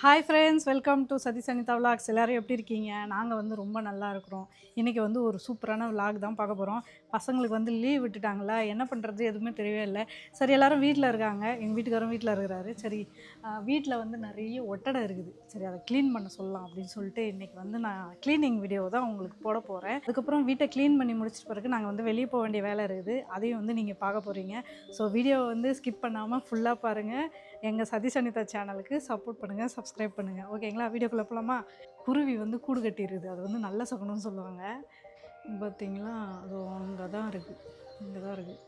Hi friends, welcome to Satish Anitha vlogs. எல்லோரும் எப்படி இருக்கீங்க? நாங்கள் வந்து ரொம்ப நல்லா இருக்கிறோம். இன்றைக்கி வந்து ஒரு சூப்பரான விலாக் தான் பார்க்க போகிறோம். பசங்களுக்கு வந்து லீவ் விட்டுட்டாங்களா, என்ன பண்ணுறது எதுவுமே தெரியவே இல்லை. சரி, எல்லோரும் வீட்டில் இருக்காங்க. எங்கள் வீட்டுக்காரரும் வீட்டில் இருக்கிறாரு. சரி, வீட்டில் வந்து நிறைய ஒட்டடை இருக்குது. சரி, அதை க்ளீன் பண்ண சொல்லலாம் அப்படின்னு சொல்லிட்டு இன்றைக்கி வந்து நான் க்ளீனிங் வீடியோ தான் உங்களுக்கு போட போகிறேன். அதுக்கப்புறம் வீட்டை க்ளீன் பண்ணி முடிச்சிட்ட பிறகு நாங்கள் வந்து வெளியே போக வேண்டிய வேலை இருக்குது. அதையும் வந்து நீங்கள் பார்க்க போகிறீங்க. ஸோ வீடியோவை வந்து ஸ்கிப் பண்ணாமல் ஃபுல்லாக பாருங்கள். எங்கள் சதீஷ் அனிதா சேனலுக்கு சப்போர்ட் பண்ணுங்கள், சப்ஸ்கிரைப் பண்ணுங்கள். ஓகேங்களா? வீடியோக்குள்ளே போகலாமா? குருவி வந்து கூடு கட்டிடுது. அது வந்து நல்ல சகுனம்னு சொல்லுவாங்க. பார்த்தீங்களா, அது அங்கே தான் இருக்குது, இங்கே தான் இருக்குது.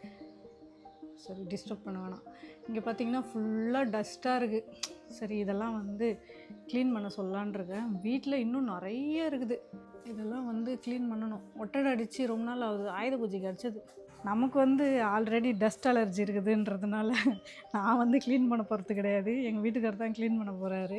சரி, டிஸ்டர்ப் பண்ண வேணாம். இங்கே பார்த்தீங்கன்னா ஃபுல்லாக டஸ்ட்டாக இருக்குது. சரி, இதெல்லாம் வந்து க்ளீன் பண்ண சொல்லலான் இருக்கேன். வீட்டில் இன்னும் நிறைய இருக்குது. இதெல்லாம் வந்து க்ளீன் பண்ணணும். ஒட்டடை அடித்து ரொம்ப நாள் ஆகுது. ஆயுத பூஜைக்கு அடித்தது. நமக்கு வந்து ஆல்ரெடி டஸ்ட் அலர்ஜி இருக்குதுன்றதுனால நான் வந்து க்ளீன் பண்ண போகிறது கிடையாது. எங்கள் வீட்டுக்காரர் தான் க்ளீன் பண்ண போகிறாரு.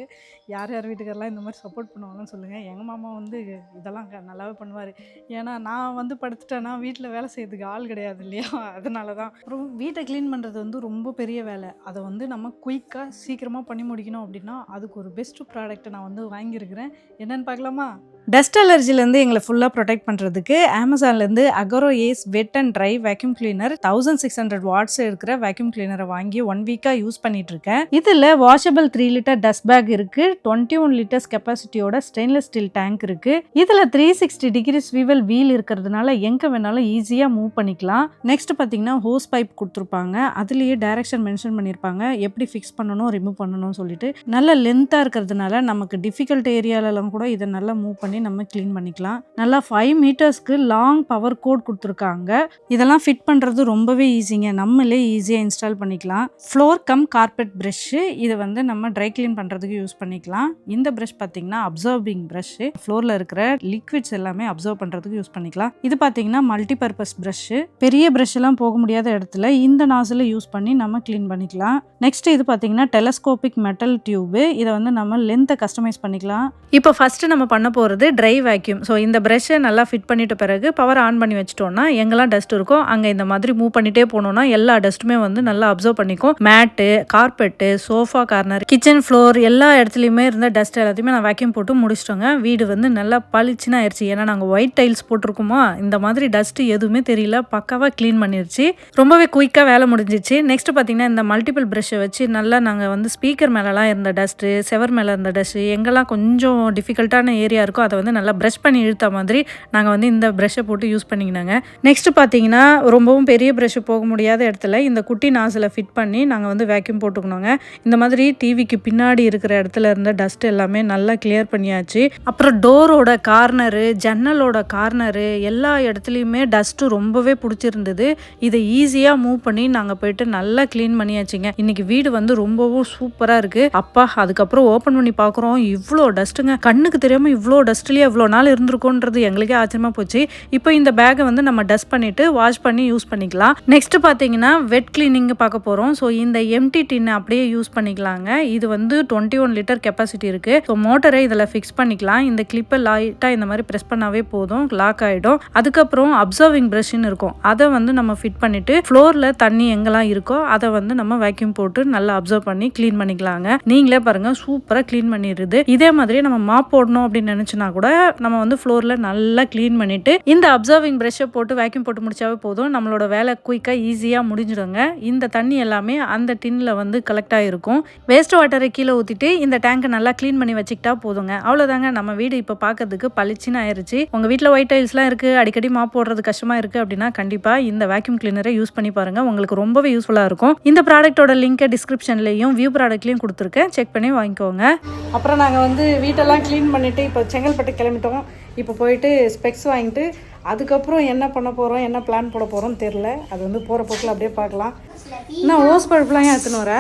யார் யார் வீட்டுக்காரெலாம் இந்த மாதிரி சப்போர்ட் பண்ணுவாங்கன்னு சொல்லுங்கள். எங்கள் மாமா வந்து இதெல்லாம் நல்லாவே பண்ணுவார். ஏன்னா நான் வந்து படுத்துட்டேன்னா வீட்டில் வேலை செய்யறதுக்கு ஆள் கிடையாது இல்லையா? அதனால தான். அப்புறம் வீட்டை க்ளீன் பண்ணுறது வந்து ரொம்ப பெரிய வேலை. அதை வந்து நம்ம குயிக்காக சீக்கிரமாக பண்ணி முடிக்கணும் அப்படின்னா அதுக்கு ஒரு பெஸ்ட்டு ப்ராடக்ட்டை நான் வந்து வாங்கியிருக்கிறேன். என்னென்னு பார்க்கலாமா? டஸ்ட் அலர்ஜிலேருந்து எங்களை ஃபுல்லாக ப்ரொடெக்ட் பண்ணுறதுக்கு அமேசான்லேருந்து Agaro ace wet and dry vacuum cleaner 1600 watts இருக்கிற வேக்யூம் கிளீனரை வாங்கி 1 வீக்காக யூஸ் பண்ணிட்டு இருக்கேன். இதில் வாஷபிள் 3 லிட்டர் டஸ்ட் பேக் இருக்கு. 21 லிட்டர்ஸ் கெப்பாசிட்டியோட ஸ்டெயின்லெஸ் ஸ்டீல் டேங்க் இருக்கு. இதில் 360 டிகிரி ஸ்விவல் வீல் இருக்கிறதுனால எங்கே வேணாலும் ஈஸியாக மூவ் பண்ணிக்கலாம். நெக்ஸ்ட் பார்த்தீங்கன்னா ஹோஸ் பைப் கொடுத்துருப்பாங்க. அதுலேயே டைரக்ஷன் மென்ஷன் பண்ணியிருப்பாங்க, எப்படி ஃபிக்ஸ் பண்ணணும் ரிமூவ் பண்ணணும்னு சொல்லிட்டு. நல்ல லென்த்தாக இருக்கிறதுனால நமக்கு டிஃபிகல்ட் ஏரியாலலாம் கூட இதை நல்லா மூவ் பண்ணி நம்ம க்ளீன் பண்ணிக்கலாம். நல்லா 5 மீட்டர்ஸ்க்கு லாங் பவர் கோட் கொடுத்துருக்காங்க. இதெல்லாம் ஃபிட் பண்ணுறது ரொம்பவே ஈஸிங்க. நம்மளே ஈஸியாக இன்ஸ்டால் பண்ணிக்கலாம். Floor cum carpet brush. இதை வந்து நம்ம ட்ரை க்ளீன் பண்ணுறதுக்கு யூஸ் பண்ணிக்கலாம். இந்த ப்ரஷ் பார்த்தீங்கன்னா அப்சர்விங் ப்ரஷ்ஷு. ஃப்ளோரில் இருக்கிற லிக்விட்ஸ் எல்லாமே அப்சர்வ் பண்ணுறதுக்கு யூஸ் பண்ணிக்கலாம். இது பார்த்தீங்கன்னா மல்டி பர்பஸ் ப்ரஷ்ஷு. பெரிய ப்ரஷ் எல்லாம் போக முடியாத இடத்துல இந்த நாசில் யூஸ் பண்ணி நம்ம க்ளீன் பண்ணிக்கலாம். நெக்ஸ்ட் இது பார்த்தீங்கன்னா டெலஸ்கோபிக் மெட்டல் டியூபு. இதை வந்து நம்ம லென்த்தை கஸ்டமைஸ் பண்ணிக்கலாம். இப்போ ஃபஸ்ட்டு நம்ம பண்ண போகிறது ட்ரை வேக்யூம். ஸோ இந்த ப்ரஷ்ஷை நல்லா ஃபிட் பண்ணிட்ட பிறகு பவர் ஆன் பண்ணி வச்சிட்டோம்னா எங்கெல்லாம் டஸ்ட் இருக்கோ அங்கே இந்த மாதிரி மூவ் பண்ணிட்டே போனோம்னா எல்லா டஸ்ட்டுமே வந்து நல்லா அப்சர்வ் பண்ணிக்கும். Mat, carpet, sofa corner, kitchen floor எல்லா இடத்துலையுமே இருந்த டஸ்ட் எல்லாத்தையுமே நான் வேக்யூம் போட்டு முடிச்சிட்டோங்க. வீடு வந்து நல்லா பளிச்சுன்னு ஆயிடுச்சு. ஏன்னா நாங்கள் ஒயிட் டைல்ஸ் போட்டிருக்கோமா, இந்த மாதிரி டஸ்ட்டு எதுவுமே தெரியல. பக்காவாக க்ளீன் பண்ணிருச்சு. ரொம்பவே குயிக்காக வேலை முடிஞ்சிச்சு. நெக்ஸ்ட் பார்த்தீங்கன்னா இந்த மல்டிபிள் ப்ரஷ்ஷை வச்சு நல்லா நாங்கள் வந்து ஸ்பீக்கர் மேலெலாம் இருந்த டஸ்ட்டு, செவர் மேலே இருந்த டஸ்ட்டு, எங்கெல்லாம் கொஞ்சம் டிஃபிகல்ட்டான ஏரியா இருக்கோ அதை வந்து நல்லா ப்ரஷ் பண்ணி இழுத்த மாதிரி நாங்கள் வந்து இந்த ப்ரஷ்ஷை போட்டு யூஸ் பண்ணிக்கினாங்க. நெக்ஸ்ட் பார்த்தீங்கன்னா ரொம்பவும் பெரிய ப்ரஷ்ஷு போக முடியாத இடத்துல இந்த குட்டி நாசில் ஃபிட் பண்ணி நாங்கள் வந்து வேக்யூம் போட்டுக்கணுங்க. இந்த மாதிரி டிவிக்கு பின்னாடி இருக்கிற இடத்துல இருந்த டஸ்ட் எல்லாமே நல்லா கிளியர் பண்ணியாச்சு. அப்புறம் டோரோட கார்னரு, ஜன்னலோட கார்னரு எல்லா இடத்துலையுமே டஸ்ட்டு ரொம்பவே பிடிச்சிருந்தது. இதை ஈஸியாக மூவ் பண்ணி நாங்கள் போயிட்டு நல்லா க்ளீன் பண்ணியாச்சுங்க. இன்னைக்கு வீடு வந்து ரொம்பவும் சூப்பராக இருக்குது. அப்பா, அதுக்கப்புறம் ஓப்பன் பண்ணி பார்க்குறோம், இவ்வளோ டஸ்ட்டுங்க. கண்ணுக்கு தெரியாமல் இவ்வளோ டஸ்ட்லேயே இவ்வளோ நாள் இருந்திருக்கோன்றது எங்களுக்கே ஆச்சரியமாக போச்சு. இப்போ இந்த பேக்கை வந்து நம்ம டஸ்ட் பண்ணிவிட்டு வாஷ் பண்ணி யூஸ் பண்ணிக்கலாம். நெக்ஸ்ட் பார்த்தீங்கன்னா வெட் கிளீனிங் பார்க்க போகிறோம். ஸோ இந்த எம்டி டின்னை அப்படியே யூஸ் பண்ணிக்கலாங்க. இது வந்து 21 லிட்டர் கெப்பாசிட்டி இருக்குது. ஸோ மோட்டரை இதில் ஃபிக்ஸ் பண்ணிக்கலாம். இந்த கிளிப்பை லைட்டாக இந்த மாதிரி ப்ரெஸ் பண்ணாவே போதும், லாக் ஆகிடும். அதுக்கப்புறம் அப்சர்விங் ப்ரஷ்ன்னு இருக்கும், அதை வந்து நம்ம ஃபிட் பண்ணிவிட்டு ஃப்ளோரில் தண்ணி எங்கெல்லாம் இருக்கோ அதை வந்து நம்ம வேக்யூம் போட்டு நல்லா அப்சர்வ் பண்ணி க்ளீன் பண்ணிக்கலாங்க. நீங்களே பாருங்கள், சூப்பராக க்ளீன் பண்ணிடுது. இதே மாதிரி நம்ம மாப் போடணும் அப்படின்னு நினச்சினா கூட நம்ம வந்து ஃப்ளோரில் நல்லா க்ளீன் பண்ணிவிட்டு இந்த அப்சர்விங் ப்ரஷ்ஷை போட்டு வேக்யூம் போட்டு முடிச்சாவே போதும். நம்மளோட வேலை குயிக்காக ஈஸியாக முடிஞ்சிடுங்க. இந்த தண்ணி எல்லாமே அந்த டின்னில் வந்து கலெக்ட் ஆகிருக்கும். வேஸ்ட் வாட்டரை கீழே ஊற்றிட்டு இந்த டேங்கை நல்லா க்ளீன் பண்ணி வச்சுக்கிட்டா போதுங்க. அவ்வளோதாங்க, நம்ம வீடு இப்போ பார்க்கறதுக்கு பளிச்சுன்னு ஆயிடுச்சு. உங்கள் வீட்டில் ஒயிட் டைல்ஸ்லாம் இருக்குது, அடிக்கடி மாப் போடுறது கஷ்டமாக இருக்குது அப்படின்னா கண்டிப்பாக இந்த வேக்யூம் கிளீனரை யூஸ் பண்ணி பாருங்கள். உங்களுக்கு ரொம்பவே யூஸ்ஃபுல்லாக இருக்கும். இந்த ப்ராடக்ட்டோட லிங்கை டிஸ்கிரிப்ஷன்லையும் வியூ ப்ராடக்ட்லையும் கொடுத்துருக்கேன், செக் பண்ணி வாங்கிக்கோங்க. அப்புறம் நாங்கள் வந்து வீட்டெல்லாம் க்ளீன் பண்ணிவிட்டு இப்போ செங்கல்பட்டு கிளம்பிட்டோம். இப்போ போயிட்டு ஸ்பெக்ஸ் வாங்கிட்டு அதுக்கப்புறம் என்ன பண்ண போகிறோம், என்ன பிளான் போட போகிறோம்னு தெரில. அது வந்து போகிற போக்கில் அப்படியே பார்க்கலாம். இன்னும் ஓஸ் பழுப்புலாம் ஏன் எடுத்துன்னு வர?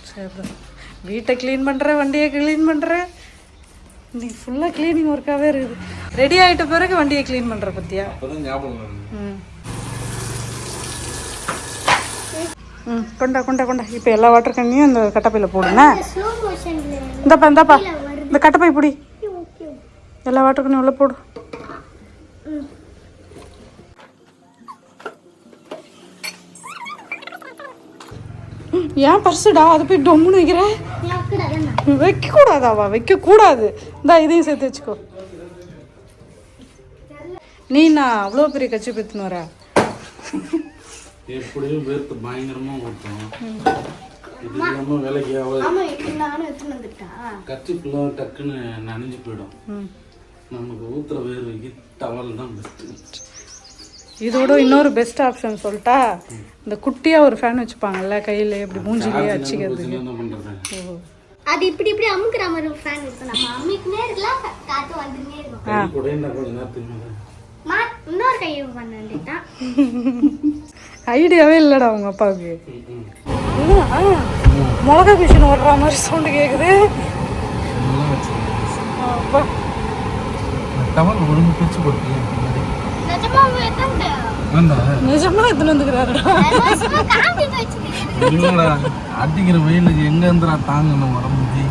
சரி, வீட்டை க்ளீன் பண்ணுற, வண்டியை க்ளீன் பண்ணுற, இன்னைக்கு ஃபுல்லாக க்ளீனிங் ஒர்க்காகவே இருக்குது. ரெடி ஆகிட்ட பிறகு வண்டியை க்ளீன் பண்ணுற பற்றியா? கொண்டா கொண்டா கொண்டா. இப்போ எல்லா வாட்டர் கேனையும் இந்த கட்டப்பையில் போடுங்க. இந்தாப்பா இந்த கட்டப்பை பிடி, எல்லா வாட்டர் கேனையும் உள்ள போடு. ஏன் பர்சுடா அதை போய் டொம்முன்னு வைக்கிற? வைக்கக்கூடாதாவா? வைக்கக்கூடாது. இந்தா இதையும் சேர்த்து வச்சுக்கோ. நீ நான் அவ்வளோ பெரிய கட்சி பத்துன்னு வர எப்படியும் வேர்த்து பயங்கரமா ஊற்றும். இது இல்லாம வேலைக்கு கட்சி ஃபுல்லாக டக்குன்னு நனைஞ்சு போயிடும். நமக்கு ஊத்துற வேர்வைக்கு டவல் தான் பெஸ்ட்டு. இதோட இன்னொரு பெஸ்ட் ஆப்ஷன் சொல்லிட்டா, இந்த குட்டியா ஒரு ஃபேன் வச்சுப்பாங்கல்ல கையில இப்படி மூஞ்சிலேயே அடிச்சுக்கிறதுக்கு. என்ன பண்றது? அது இப்படி இப்படி அமுக்குற மாதிரி ஒரு ஃபேன் இருக்கு. நம்ம அமுக்கினே இருக்கலாம், காத்து வந்துனே இருக்கும். கை கூட என்ன கொஞ்ச நேரத்துக்கு இன்னொரு கை பண்ண வேண்டியதான். ஐடியாவே இல்லடா உங்க அப்பாவுக்கு. மிளகா பிஷன் ஓடுற மாதிரி சவுண்டு கேக்குது. டவல் ஒழுங்கு பிரிச்சு கொடுத்தீங்க. நிஜமா எத்தனை வந்துக்கிறாருடா. இல்லடா, அடிக்கிற வெயிலுக்கு எங்க இருந்துடா தாங்கணும் உடம்புக்கு.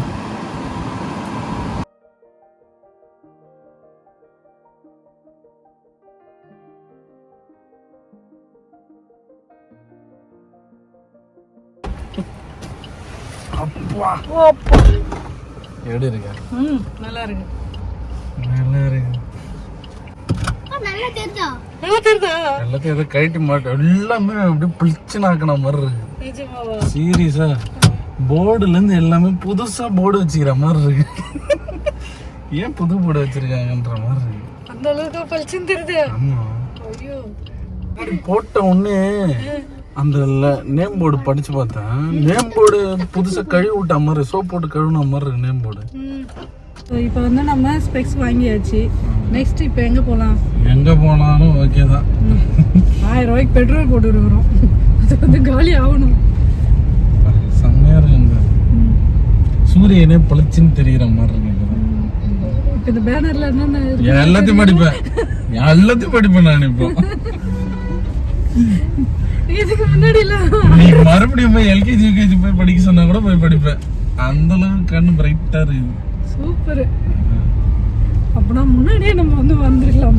எப்படி இருக்கு? நல்லா இருக்கு. நல்லா இருக்கு. எல்லாத்தையும் எதை கழட்டி மாட்டோம். எல்லாமே அப்படியே பிளிச்சு நாக்கின மாதிரி இருக்கு. சீரியஸா போர்டுல இருந்து எல்லாமே புதுசா போர்டு வச்சுக்கிற மாதிரி இருக்கு. ஏன் புது போர்டு வச்சிருக்காங்கன்ற மாதிரி இருக்கு. அந்த அளவுக்கு பளிச்சுன்னு தெரியுது. ஆமா, போட்ட உடனே அந்த நேம் போர்டு படிச்சு பார்த்தேன். நேம் போர்டு புதுசா கழுவி விட்ட மாதிரி, சோப் போட்டு கழுவுன மாதிரி இருக்கு நேம் போர்டு. இப்போ வந்து நம்ம ஸ்பெக்ஸ் வாங்கியாச்சு. நெக்ஸ்ட் இப்போ எங்க போலாம்? எங்க போனாலும் ஓகே தான். 1000 ரூபாய்க்கு பெட்ரோல் போட்டு இருக்கிறோம். அது வந்து காலி ஆகணும். செம்மையா இருக்கு. சூரியனே பளிச்சுன்னு தெரியுற மாதிரி இருக்கு. இப்போ இந்த பேனர்ல என்னென்ன எல்லாத்தையும் படிப்பேன். எல்லாத்தையும் படிப்பேன் நான். இப்போ இதுக்கு முன்னாடி நீ மறுபடியும் போய் எல்கேஜி யூகேஜி போய் படிக்க சொன்னா கூட போய் படிப்பேன். அந்த அளவுக்கு கண்ணு பிரைட்டா இருக்கு. சூப்பர். அப்படின்னா முன்னாடியே நம்ம வந்து வந்துருக்கலாம்.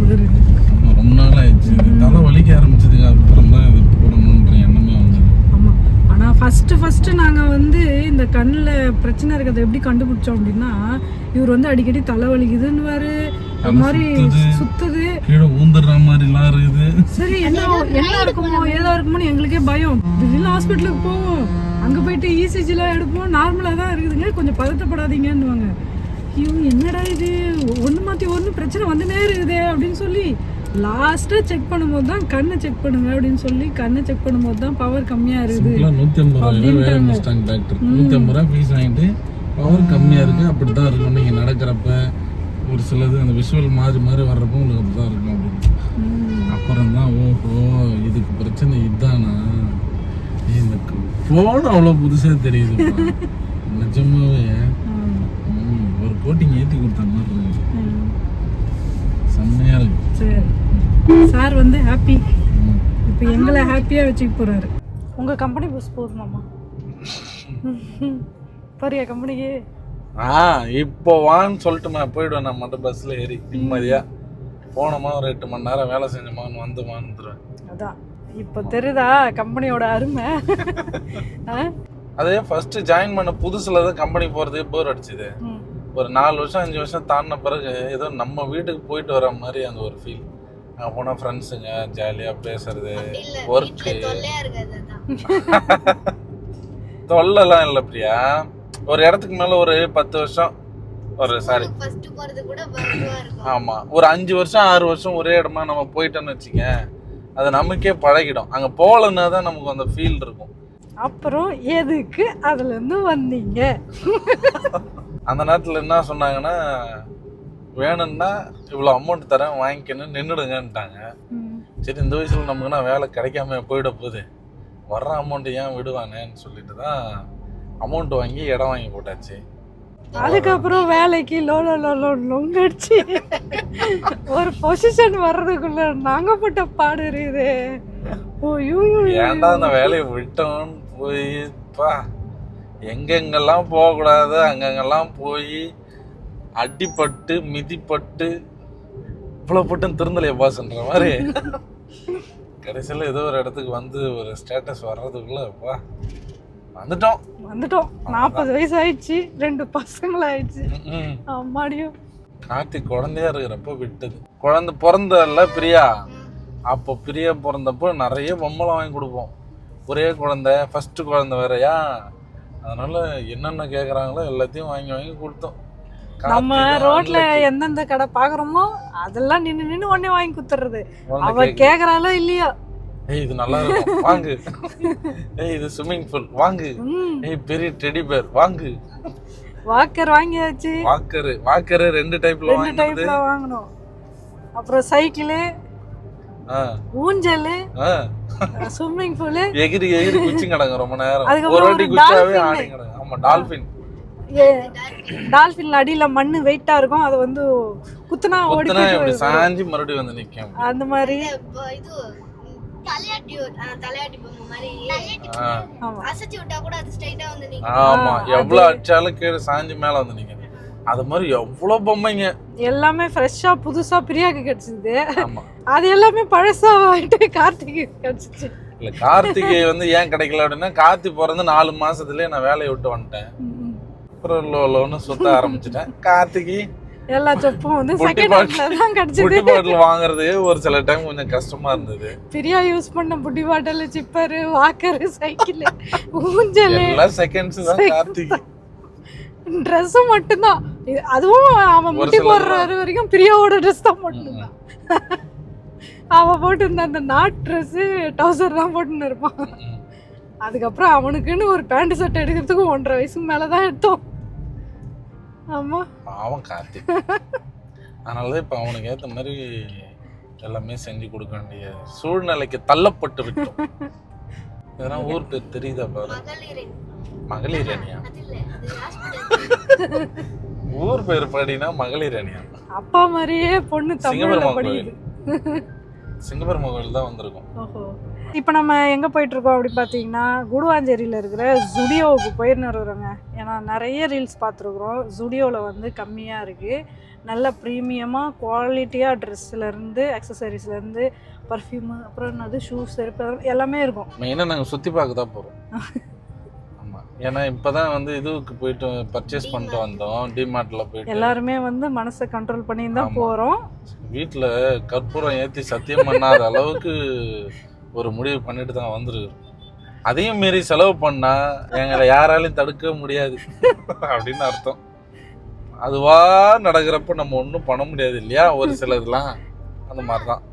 ரொம்ப நாள் ஆயிடுச்சு. தலை வலிக்க ஆரம்பிச்சதுக்கு அப்புறம் தான் இது போடணுன்ற எண்ணமே வந்தது. ஆமாம். ஆனால் ஃபஸ்ட்டு நாங்கள் வந்து இந்த கண்ணில் பிரச்சனை இருக்கிறத எப்படி கண்டுபிடிச்சோம் அப்படின்னா, இவர் வந்து அடிக்கடி தலை வலிக்குதுன்னு ஒரு மாதிரி சுத்துது, கீழே ஊந்துடுற மாதிரிலாம் இருக்குது. சரி என்ன இருக்குமோ ஏதோ இருக்குமோன்னு எங்களுக்கே பயம். திடீர்னு ஹாஸ்பிட்டலுக்கு போவோம். அங்கே போயிட்டு இசிஜிலாம் எடுப்போம். நார்மலாக தான் இருக்குதுங்க, கொஞ்சம் பதட்டப்படாதீங்கன்னுவாங்க. ஐயோ என்னடா இது, ஒன்று மாற்றி ஒன்று பிரச்சனை வந்துனே இருக்குது அப்படின்னு சொல்லி லாஸ்ட்டாக செக் பண்ணும்போது தான் கண்ணை செக் பண்ணுங்க அப்படின்னு சொல்லி கண்ணை செக் பண்ணும்போது தான் பவர் கம்மியாக இருக்குது. 150 ரூபாய் வேலை முடிச்சிட்டாங்க டாக்டர். 150 ரூபாய் ஃபீஸ் வாங்கிட்டு பவர் கம்மியாக இருக்குது, அப்படி தான் இருக்கும். நீங்கள் நடக்கிறப்ப ஒரு சிலது அந்த விஷுவல் மாறி மாறி வர்றப்போ உங்களுக்கு அப்படி தான் இருக்கும் அப்படின்னு. அப்புறம் தான் ஓஹோ இதுக்கு பிரச்சனை இதுதானா. இந்த ஃபோன் அவ்வளோ புதுசாக தெரியுது. நிஜமாவே ஒரு கோட்டிங் ஏற்றி கொடுத்த மாதிரி இருக்கு. செம்மையாக இருக்கு. சரி, சார் வந்து ஹாப்பி. இப்போ எங்களை ஹாப்பியாக வச்சுக்க போகிறாரு. உங்கள் கம்பெனி பஸ் போதுமாம்மா? போறியா கம்பெனிக்கு? இப்போ வான்னு சொல்லிட்டுமா போயிடுவேன். நான் மட்டும் பஸ்ஸில் ஏறி நிம்மதியா போனோமா ஒரு 8 மணி நேரம் வேலை செஞ்சோமான்னு வந்துருவேன். அதான் இப்போ தெரியுதா கம்பெனியோட அருமை. அதே ஃபர்ஸ்ட் ஜாயின் பண்ண புதுசுல தான் கம்பெனி போறதுக்கு போர் அடிச்சுது. ஒரு 4 வருஷம் 5 வருஷம் தாண்டின பிறகு ஏதோ நம்ம வீட்டுக்கு போயிட்டு வர மாதிரி அந்த ஒரு ஃபீல். அங்கே போனால் ஃப்ரெண்ட்ஸுங்க ஜாலியாக பேசுறது, ஒர்க்கு தொல்லலாம் இல்லை பிரியா. ஒரு இடத்துக்கு மேலே ஒரு 10 வருஷம் ஆமாம் ஒரு 5 வருஷம் 6 வருஷம் ஒரே இடமா நம்ம போயிட்டோன்னு வச்சுக்க, அது நமக்கே பழகிடும். அங்கே போகலன்னா தான் நமக்கு அந்த ஃபீல் இருக்கும். அப்புறம் எதுக்கு அதுலேருந்து வந்தீங்க? அந்த நேரத்தில் என்ன சொன்னாங்கன்னா, வேணும்னா இவ்வளோ அமௌண்ட் தரேன் வாங்கிக்கணும் நின்றுடுங்கன்ட்டாங்க. சரி இந்த வயசில் நமக்குன்னா வேலை கிடைக்காம போயிட போகுது, வர்ற அமௌண்ட்டு ஏன் விடுவானேன்னு சொல்லிட்டு தான் அமௌண்ட் வாங்கி இடம் வாங்கி போட்டாச்சு. அதுக்கப்புறம் வேலைக்கு லோங்கடிச்சு ஒரு பொசிஷன் வர்றதுக்குள்ள நாங்கள் போட்ட பாடு இருக்குது. ஏன்டா அந்த வேலையை விட்டோன்னு போய்ப்பா எங்கெங்கெல்லாம் போகக்கூடாது அங்கங்கெல்லாம் போய் அடிப்பட்டு மிதிப்பட்டு இவ்வளோ பட்டும் திருந்தலையே பாஸ்ன்ற மாதிரி கடைசியில் ஏதோ ஒரு இடத்துக்கு வந்து ஒரு ஸ்டேட்டஸ் வர்றதுக்குள்ளப்பா வந்துட்டோம் 40 வயசு ஆயிடுச்சு, 2 பசங்களாயிடுச்சு. அம்மாடியும் கார்த்திக் குழந்தையா இருக்கிறப்ப விட்டது. குழந்தை பிறந்தல பிரியா, அப்போ பிரியா பிறந்தப்போ நிறைய பொம்மலம் வாங்கி கொடுப்போம். ஒரே குழந்தை, ஃபர்ஸ்ட் குழந்தை வேறயா, அதனால என்னென்ன கேட்குறாங்களோ எல்லாத்தையும் வாங்கி வாங்கி கொடுத்தோம். நம்ம ரோட்ல எந்தெந்த கடை பாக்குறோமோ அதெல்லாம் நின்னு உடனே வாங்கி குத்துறது. அவ கேக்குறாளோ இல்லையா, ஏய் இது நல்லா இருக்கும் வாங்கு, ஏய் இது ஸ்விம்மிங் பூல் வாங்கு, ஏய் பெரிய டெடி பேர் வாங்கு. வாக்கர் வாங்கியாச்சு. வாக்கர் 2 டைப்ல வாங்கணும். அப்புறம் சைக்கிள், ஊஞ்சல், ஸ்விம்மிங் பூல், எகிரி குச்சி கிடங்க ரொம்ப நேரம். ஒரு வாட்டி குச்சாவே ஆடி கிடங்க. ஆமா டால்பின். டால்பின்ல அடியில மண்ணு வெயிட்டா இருக்கும், அது வந்து குத்துனா ஓடி போய் சாஞ்சி மறுபடியும் வந்து நிக்கும். அந்த மாதிரி தலையாட்டி பொம்மை மாதிரி அசைச்சு விட்டா கூட அது ஸ்ட்ரைட்டா வந்து நிக்கும். ஆமா, எவ்வளவு அடிச்சாலும் கீழே சாஞ்சி மேல வந்து நிக்கும். அது மாதிரி எவ்வளவு பொம்மைங்க எல்லாமே ஃப்ரெஷ்ஷா புதுசா பிரியாக்கு கிடைச்சது. அது எல்லாமே பழசா ஆயிட்டு கார்த்திகை கிடைச்சிச்சு. இல்ல கார்த்திகை வந்து ஏன் கிடைக்கல அப்படின்னா, கார்த்தி பிறந்து 4 மாசத்துலயே நான் வேலையை விட்டு வந்துட்டேன். அப்புறம் லோன்னு சுத்த ஆரம்பிச்சுட்டேன். கார்த்திகை எல்லா சொப்பும் வந்து செகண்ட் ஹேண்ட்ல தான் கிடைச்சது. புட்டி பாட்டில் வாங்குறது ஒரு சில டைம் கொஞ்சம் கஷ்டமா இருந்தது. பிரியா யூஸ் பண்ண புட்டி பாட்டில், சிப்பர், வாக்கர், சைக்கிள், ஊஞ்சல் எல்லாம் செகண்ட்ஸ் தான். கார்த்திகை ட்ரெஸ் மட்டும்தான். அதுவும் அவன் முட்டி போடுற வரைக்கும் பிரியாவோட ட்ரெஸ் தான் மட்டும்தான். அவன் போட்டு இருந்த அந்த நாட் ட்ரெஸ், டவுசர் தான் போட்டுன்னு இருப்பான். அதுக்கப்புறம் அவனுக்குன்னு ஒரு பேண்ட் ஷர்ட் எடுக்கிறதுக்கு 1.5 வயசுக்கு மேலதான் எடுத்தோம். ஆமா அவன் கார்த்திக், அதனாலதான் இப்ப அவனுக்கு ஏத்த மாதிரி எல்லாமே செஞ்சு கொடுக்க வேண்டிய சூழ்நிலைக்கு தள்ளப்பட்டு விட்டோம். இதெல்லாம் ஊர் பேர் தெரியுதா பாரு, மகளிர் அணியா? ஊர் பேர் படினா மகளிர் அணியா? அப்பா மாதிரியே பொண்ணு தமிழ்ல படிக்குது. சிங்கப்பெருமா கோயில் தான் வந்திருக்கோம். இப்போ நம்ம எங்கே போயிட்டுருக்கோம் அப்படின்னு பார்த்தீங்கன்னா, குடுவாஞ்சேரியில் இருக்கிற ஜுடியோவுக்கு போயின்னு வருவாங்க. ஏன்னா நிறைய ரீல்ஸ் பார்த்துருக்குறோம். ஜுடியோவில் வந்து கம்மியாக இருக்குது, நல்ல ப்ரீமியமாக குவாலிட்டியாக ட்ரெஸ்ஸுலேருந்து அக்சசரிஸ்லேருந்து பர்ஃப்யூமு, அப்புறம் என்னது ஷூஸ், செருப்பு எல்லாமே இருக்கும். மெயினாக நாங்கள் சுற்றி பார்க்க தான் போகிறோம். ஆமாம், ஏன்னா இப்போ தான் வந்து இதுவுக்கு போயிட்டு பர்ச்சேஸ் பண்ணிட்டு வந்தோம். டிமார்ட்டில் போயிட்டு எல்லாருமே வந்து மனசை கண்ட்ரோல் பண்ணி தான் போகிறோம். வீட்டில் கற்பூரம் ஏற்றி சத்தியம் பண்ணாத அளவுக்கு ஒரு முடிவு பண்ணிட்டு தான் வந்துருக்கு. அதையும் மீறி செலவு பண்ணா எங்களை யாராலையும் தடுக்க முடியாது அப்படின்னு அர்த்தம். அதுவா நடக்கிறப்ப நம்ம ஒன்றும் பண்ண முடியாது இல்லையா, ஒரு சிலதுலாம் அந்த மாதிரி தான்.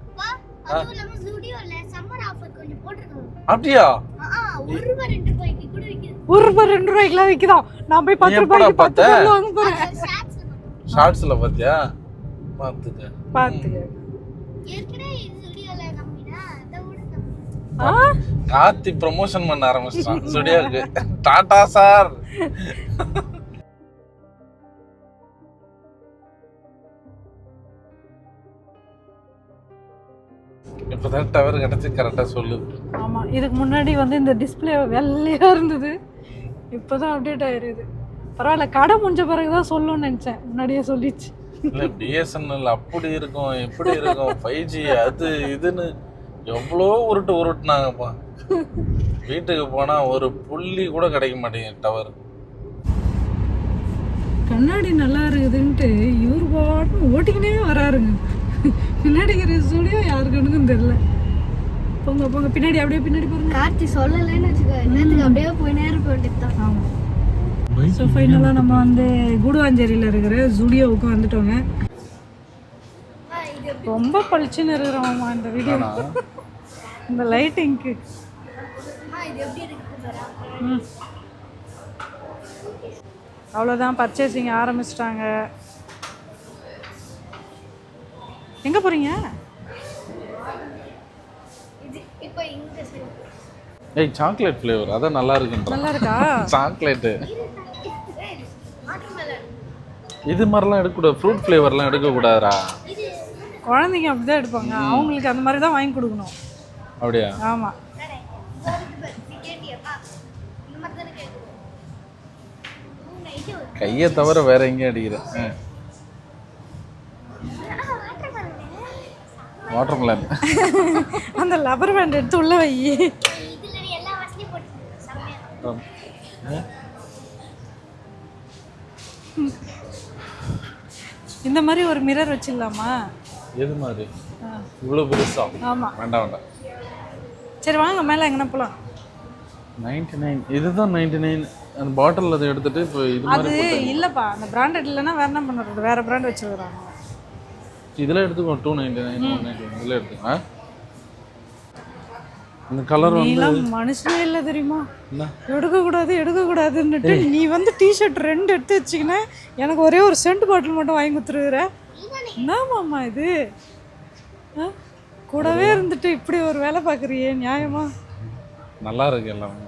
அப்படியா? ₹1 ₹2 விற்குதான். நான் போய் 10 ரூபாய்க்கு 10 வாங்க போறேன். ஷார்ட்ஸ்ல பாத்தியா? பாத்துக்க. கார்த்தி ப்ரமோஷன் பண்ண ஆரம்பிச்சான் ஸ்டுடியோக்கு. டாடா சார். இப்பதான் டவர் கிடைச்சி கரெக்டா சொல்லு. ஆமா, இதுக்கு முன்னாடி வந்து இந்த டிஸ்பிளே வெள்ளையா இருந்தது, இப்பதான் அப்டேட் ஆயிருது. பரவாயில்ல, கடை முடிஞ்ச பிறகுதான் சொல்லணும்னு நினைச்சேன், முன்னாடியே சொல்லிச்சு. இல்ல பிஎஸ்என்எல் அப்படி இருக்கும் இப்படி இருக்கும் 5G அது இதுன்னு எவ்வளோ உருட்டுனாங்கப்பா. வீட்டுக்கு போனா ஒரு புள்ளி கூட கிடைக்க மாட்டேங்குது டவர். கண்ணாடி நல்லா இருக்குதுன்ட்டு இவரு பாட்டு ஓட்டிக்கினே வராருங்க. பின்னாடி ஸ்டுடியோ யாருக்குன்னு தெரியல. போங்க போங்க பின்னாடி, அப்படியே பின்னாடி போங்க. கார்த்தி சொல்லலைன்னு வச்சுக்கோ, என்னத்துக்கு அப்படியே போயினே இருக்க வேண்டியதுதான். ஆமா. ஸோ ஃபைனலாக நம்ம வந்து குடுவாஞ்சேரியில் இருக்கிற ஜுடியோவுக்கு வந்துட்டோங்க. ரொம்ப பளிச்சுன்னு இருக்கிறோம்மா இந்த வீடியோ, இந்த லைட்டிங்க்கு. அவ்வளோதான், பர்ச்சேசிங் ஆரம்பிச்சிட்டாங்க. எங்கே போகிறீங்க? ஏய் சாக்லேட் ஃப்ளேவர் அதான் நல்லா இருக்குன்ற. நல்லா இருக்கா சாக்லேட்? இது மாதிரிலாம் எடுக்கக்கூடாது, ஃப்ரூட் ஃப்ளேவர்லாம் எடுக்கக்கூடாதுரா. குழந்தைங்க அப்படிதான் எடுப்பாங்க, அவங்களுக்கு அந்த மாதிரி தான் வாங்கி கொடுக்கணும். அப்படியா? ஆமாம். கையை தவிர வேற எங்கேயும் அடிக்கிறேன். வாட்டர்மெலன். அந்த லப்பர் பேண்ட் எடுத்து உள்ள வை. இந்த மாதிரி ஒரு மிரர் வச்சிடலாமா? எது மாதிரி? இவ்வளோ பெருசா? ஆமாம். வேண்டாம் வேண்டாம். சரி வாங்க மேலே எங்கன்னா போகலாம். 99 இதுதான் 99. அந்த பாட்டில் அதை எடுத்துட்டு இப்போ இது அது இல்லைப்பா, அந்த பிராண்டட் இல்லைன்னா வேற என்ன பண்ணுறது, வேறு பிராண்ட் வச்சுருக்குறாங்க. இதில் எடுத்துக்கோ 299 199 இதில் எடுத்துக்கோ. இந்த கலர் வந்து மனுஷனே இல்லை தெரியுமா, எடுக்கக்கூடாதுன்னுட்டு நீ வந்து டிஷர்ட் 2 எடுத்து வச்சுக்கினேன், எனக்கு ஒரே ஒரு சென்ட் பாட்டில் மட்டும் வாங்கி கொடுத்துருக்குற. என்னமாம்மா இது? கூடவே இருந்துட்டு இப்படி ஒரு வேலை பார்க்குறியே, நியாயமா? நல்லா இருக்கு எல்லாமே.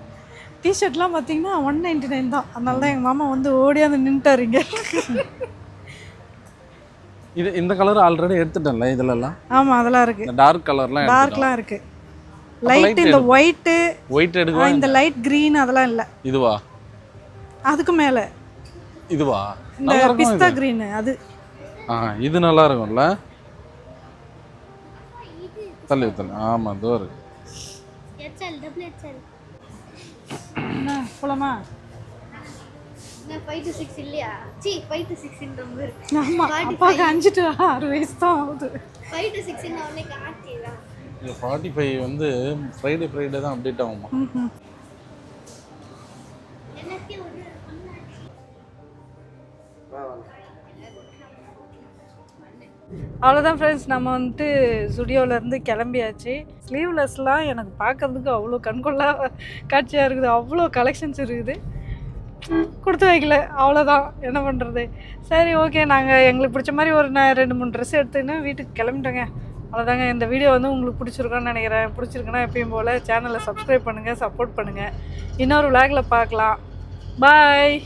டிஷர்ட்லாம் பார்த்தீங்கன்னா 199 தான். அதனால தான் எங்கள் மாமா வந்து ஓடியாந்து நின்ட்டாருங்க. இது இந்த கலர் ஆல்ரெடி எடுத்துட்டேன்ல இதுலலாம். ஆமாம் அதெல்லாம் இருக்குது. இந்த டார்க் கலர்லாம் டார்க்லாம் இருக்குது. லைட் இந்த ஒயிட் எடுக்க. இந்த லைட் கிரீன் அதெல்லாம் இல்லை. இதுவா? அதுக்கு மேலே இதுவா? இந்த பிஸ்தா கிரீன் அது. இது நல்லா இருக்கும்ல. தள்ளி ஆமாம் இதோ இருக்கு. என்ன போலாமா? 5 to 6 இல்லையா? 5 to 6 ன்ற மாதிரி இருக்கு. ஆமா, அப்பாக்கு 5 to 6 வயசு தான் ஆகுது. 5 to 6 ன்னா அவனே காட்டிடலாம். இந்த 45 வந்து ஃப்ரைடே தான் அப்டேட் ஆகுமா? எனக்கு ஒரு அவ்வளோதான் ஃப்ரெண்ட்ஸ், நம்ம வந்துட்டு ஸ்டுடியோவிலேருந்து கிளம்பியாச்சு. ஸ்லீவ்லெஸ்லாம் எனக்கு பார்க்கறதுக்கு அவ்வளோ கண்கொள்ளா காட்சியாக இருக்குது. அவ்வளோ கலெக்ஷன்ஸ் இருக்குது. கொடுத்து வைக்கல, அவ்வளோதான், என்ன பண்ணுறது. சரி ஓகே, நாங்கள் எங்களுக்கு பிடிச்ச மாதிரி ஒரு 2-3 ட்ரெஸ் எடுத்துன்னு வீட்டுக்கு கிளம்பிட்டோங்க. அவ்வளோதாங்க. இந்த வீடியோ வந்து உங்களுக்கு பிடிச்சிருக்கோன்னு நினைக்கிறேன். பிடிச்சிருக்குன்னா எப்பயும் போல் சேனலை சப்ஸ்கிரைப் பண்ணுங்கள், சப்போர்ட் பண்ணுங்கள். இன்னொரு விளாகில் பார்க்கலாம். பாய்.